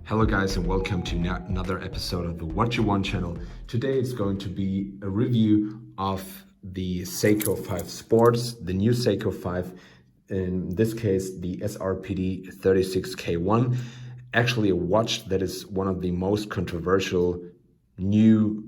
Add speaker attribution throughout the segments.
Speaker 1: Hello guys and welcome to another episode of the What You Want channel. Today it's going to be a review of the Seiko 5 Sports, the new Seiko 5, in this case the SRPD63K1. Actually a watch that is one of the most controversial new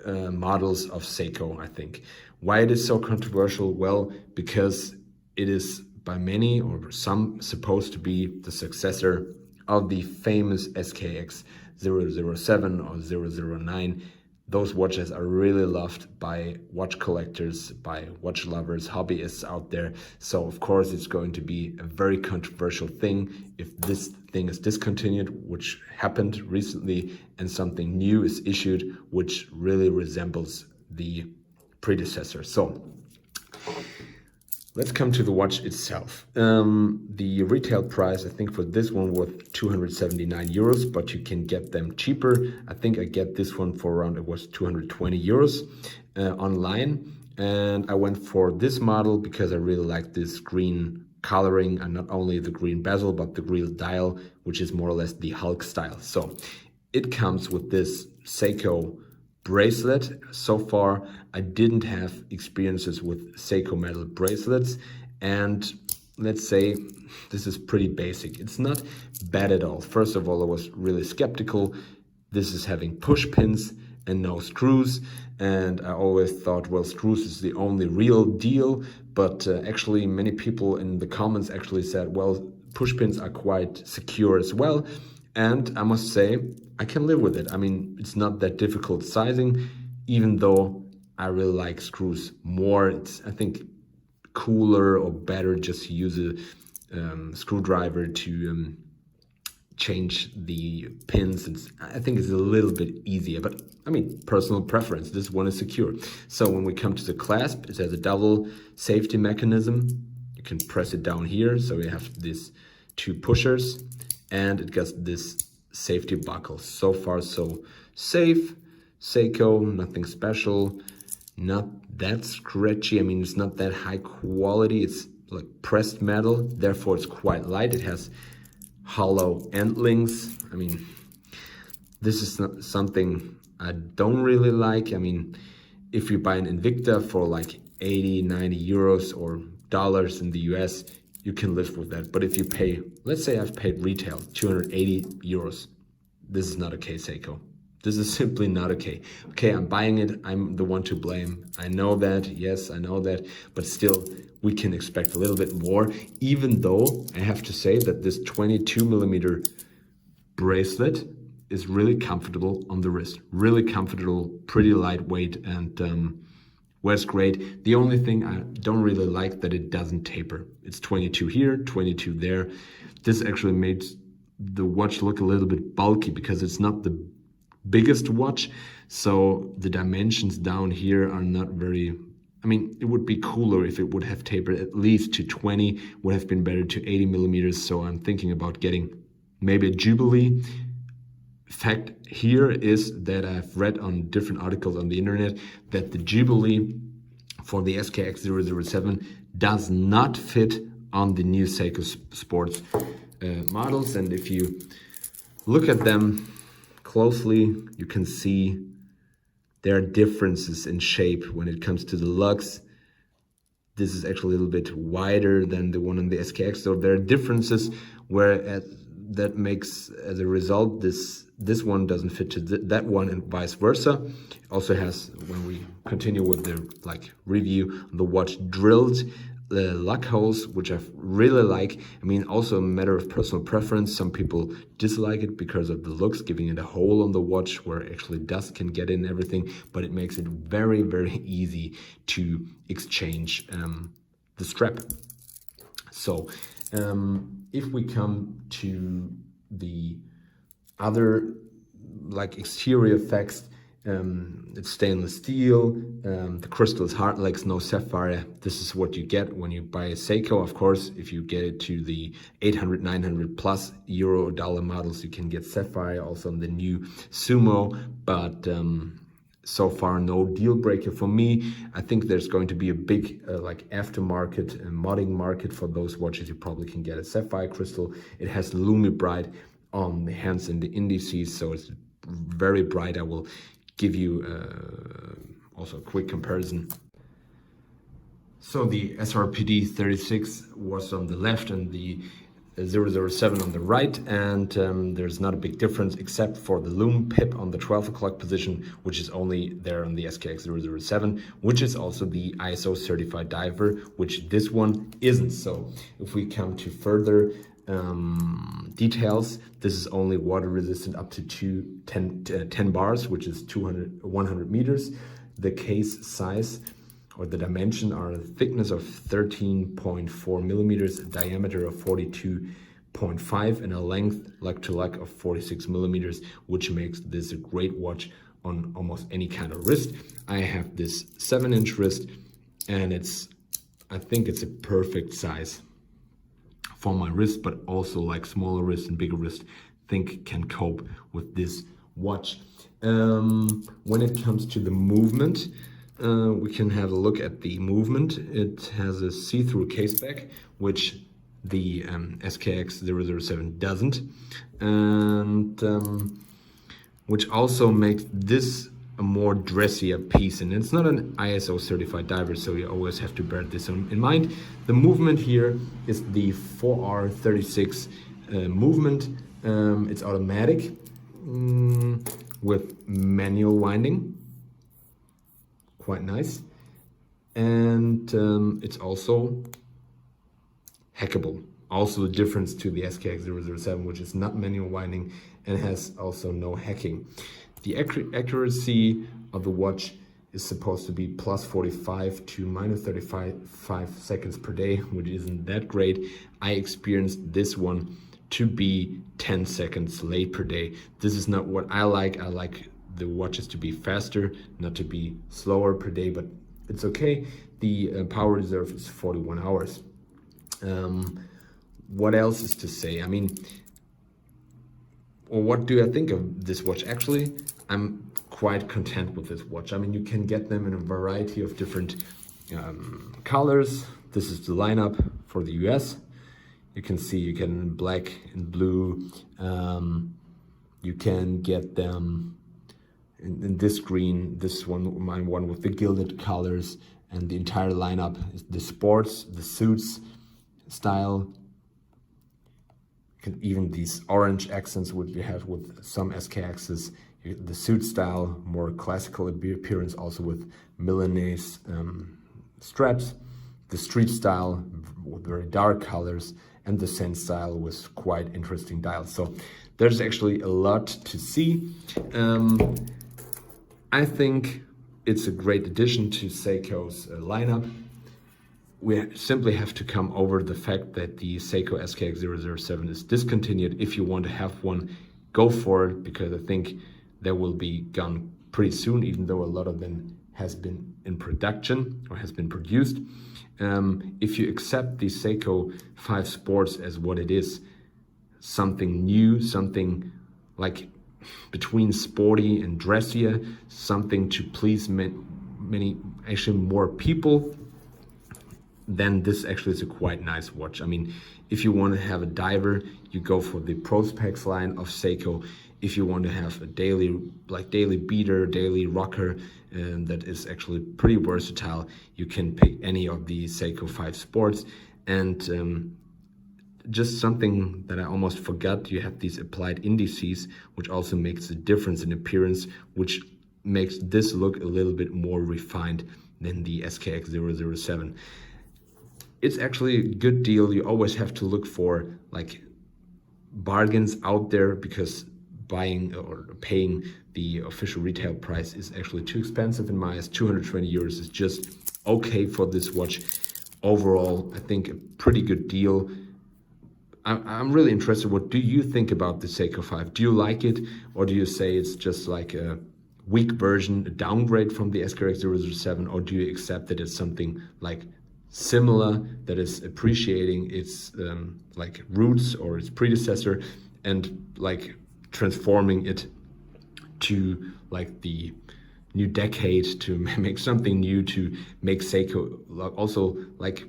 Speaker 1: models of Seiko, I think. Why it is so controversial? Well, because it is by many or some supposed to be the successor of the famous SKX 007 or 009. Those watches are really loved by watch collectors, by watch lovers, hobbyists out there. So of course it's going to be a very controversial thing if this thing is discontinued, which happened recently, and something new is issued which really resembles the predecessor. So let's come to the watch itself. The retail price, I think for this one was 279 euros, but you can get them cheaper. I think I get this one for around, it was 220 euros online. And I went for this model because I really like this green coloring, and not only the green bezel, but the green dial, which is more or less the Hulk style. So it comes with this Seiko bracelet. So far I didn't have experiences with Seiko metal bracelets, and let's say this is pretty basic. It's not bad at all. First of all, I was really skeptical. This is having push pins and no screws, and I always thought, well, screws is the only real deal, but actually many people in the comments actually said, well, push pins are quite secure as well. And I must say, I can live with it. I mean, it's not that difficult sizing, even though I really like screws more. It's, I think, cooler or better just to use a screwdriver to change the pins. I think it's a little bit easier, but I mean, personal preference. This one is secure. So when we come to the clasp, it has a double safety mechanism. You can press it down here. So we have these two pushers, and it gets this safety buckle. So far so safe. Seiko, nothing special, not that scratchy. I mean, it's not that high quality. It's like pressed metal, therefore it's quite light. It has hollow end links. I mean, this is not something I don't really like. I mean, if you buy an Invicta for like 80, 90 euros or dollars in the US, you can live with that. But if you pay, let's say I've paid retail 280 euros, this is not okay, Seiko. This is simply not okay. Okay, I'm buying it, I'm the one to blame. I know that, yes, I know that, but still we can expect a little bit more, even though I have to say that this 22mm bracelet is really comfortable on the wrist. Really comfortable, pretty lightweight, and wears great. The only thing I don't really like that it doesn't taper. It's 22 here, 22 there. This actually made the watch look a little bit bulky because it's not the biggest watch. So the dimensions down here are not very, I mean, it would be cooler if it would have tapered at least to 20, would have been better to 80mm. So I'm thinking about getting maybe a Jubilee. Fact here is that I've read on different articles on the internet that the Jubilee for the SKX 007 does not fit on the new Seiko Sports models. And if you look at them closely, you can see there are differences in shape when it comes to the lugs. This is actually a little bit wider than the one on the SKX, so there are differences where that makes, as a result, this one doesn't fit to that one, and vice versa. It also has, when we continue with the review, the watch drilled lug holes, which I really like. I mean, also a matter of personal preference. Some people dislike it because of the looks, giving it a hole on the watch where actually dust can get in everything, but it makes it very, very easy to exchange the strap. So if we come to the other exterior effects, it's stainless steel, the crystal is hard legs, no sapphire. This is what you get when you buy a Seiko. Of course, if you get it to the 800, 900 plus euro or dollar models, you can get sapphire also on the new Sumo, but so far no deal breaker for me. I think there's going to be a big aftermarket modding market for those watches. You probably can get a sapphire crystal. It has Lumi Bright. on the hands and the indices, so it's very bright. I will give you also a quick comparison. So the SRPD66 was on the left and the 007 on the right, and there's not a big difference except for the lume pip on the 12 o'clock position, which is only there on the SKX 007, which is also the ISO certified diver, which this one isn't. So if we come to further details, this is only water resistant up to 10 bars, which is 100 meters. The case size or the dimension are a thickness of 13.4 millimeters, a diameter of 42.5, and a length lug to lug of 46 millimeters, which makes this a great watch on almost any kind of wrist. I have this 7-inch wrist, and I think it's a perfect size for my wrist, but also like smaller wrist and bigger wrist think can cope with this watch. When it comes to the movement, we can have a look at the movement. It has a see-through case back, which the SKX 007 doesn't, and which also makes this a more dressier piece. And it's not an ISO certified diver, so you always have to bear this in mind. The movement here is the 4R36 movement. It's automatic with manual winding. Quite nice, and it's also hackable. Also the difference to the SKX 007, which is not manual winding and has also no hacking. The accuracy of the watch is supposed to be plus 45 to minus 35 seconds per day, which isn't that great. I experienced this one to be 10 seconds late per day. This is not what I like. I like the watches to be faster, not to be slower per day, but it's okay. The power reserve is 41 hours. What else is to say? I mean, or what do I think of this watch? Actually, I'm quite content with this watch. I mean, you can get them in a variety of different colors. This is the lineup for the US. You can see you can black and blue. You can get them in this green, this one, my one with the gilded colors, and the entire lineup is the sports, the suits style, even these orange accents which we have with some SKXs, the suit style, more classical appearance, also with Milanese straps, the street style with very dark colors, and the Sense style with quite interesting dials. So there's actually a lot to see. I think it's a great addition to Seiko's lineup. We simply have to come over the fact that the Seiko SKX 007 is discontinued. If you want to have one, go for it, because I think they will be gone pretty soon, even though a lot of them has been in production or has been produced. If you accept the Seiko 5 Sports as what it is, something new, something like between sporty and dressier, something to please many actually more people, then this actually is a quite nice watch. I mean, if you want to have a diver, you go for the Prospex line of Seiko. If you want to have a daily beater, daily rocker, that is actually pretty versatile, you can pick any of the Seiko 5 Sports. And just something that I almost forgot, you have these applied indices, which also makes a difference in appearance, which makes this look a little bit more refined than the SKX 007. It's actually a good deal. You always have to look for like bargains out there, because buying or paying the official retail price is actually too expensive in my eyes. 220 euros is just okay for this watch. Overall, I think a pretty good deal. I'm really interested. What do you think about the Seiko 5? Do you like it, or do you say it's just like a weak version, a downgrade from the SKX 007, or do you accept that it's something like similar, that is appreciating its like roots or its predecessor, and like transforming it to like the new decade, to make something new, to make Seiko also like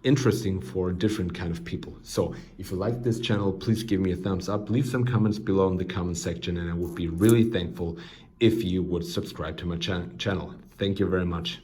Speaker 1: interesting for different kind of people. So if you like this channel, please give me a thumbs up, leave some comments below in the comment section, and I would be really thankful if you would subscribe to my channel. Thank you very much.